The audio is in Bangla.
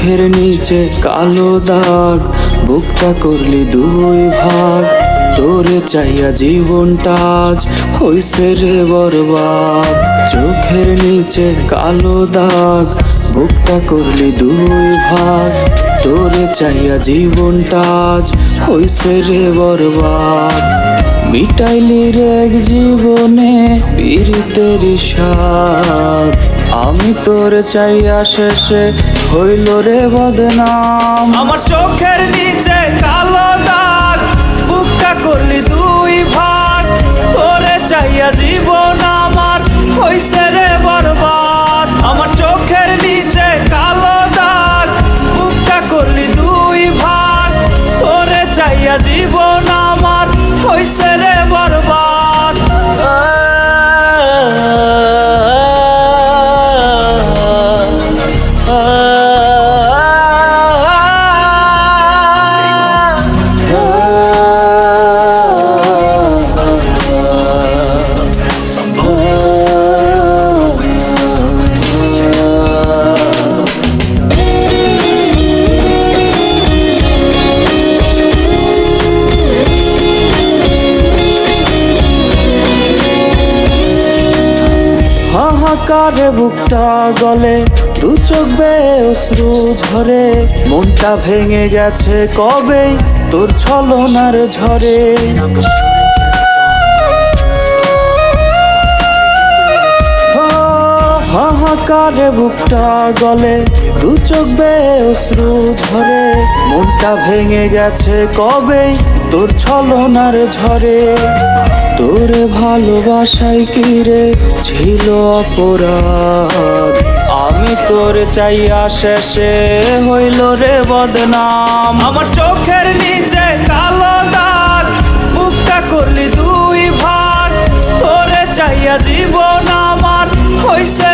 চোখের নিচে কালো দাগ, বুকটা করলি দুই ভাগ। তোরে চাইয়া জীবনটা আজ হইছে রে বরবাদ। চোখের নিচে কালো দাগ, বুকটা করলি দুই ভাগ। তোরে চাইয়া জীবনটা আজ হইছে রে বরবাদ। মিটাইলি রে এক জীবনে পীড়িতের স্বাদ। আমি তোরে চাইয়া শেষে হইল রে বদনাম। আমার চোখের নিচে কালো দাগ, বুকটা করলি দুই ভাগ। তোরে চাইয়া জীবন আমার হইছে রে বরবাদ। আমার চোখের নিচে কালো দাগ, বুকটা করলি দুই ভাগ। তোরে চাইয়া জীবন আমার হইছে রে বরবাদ। হাহাকারে বুকটা গলে, দু চোখ বেয়ে অশ্রু ঝরে। মনটা ভেঙে গেছে কবেই তোর ছলনার ঝরে। হাহাকারে বুকটা গলে, দু চোখ বেয়ে অশ্রু ঝরে। মনটা ভেঙে গেছে কবেই তোর ছলনার ঝরে। তোরে ভালোবাসাই কি রে ছিল অপরাধ। আমি তোরে চাইয়া শেষে হইল রে বদনাম। আমার চোখের নিচে কালো দাগ, বুকটা করলি দুই ভাগ। তোরে চাইয়া জীবন আমার হইছে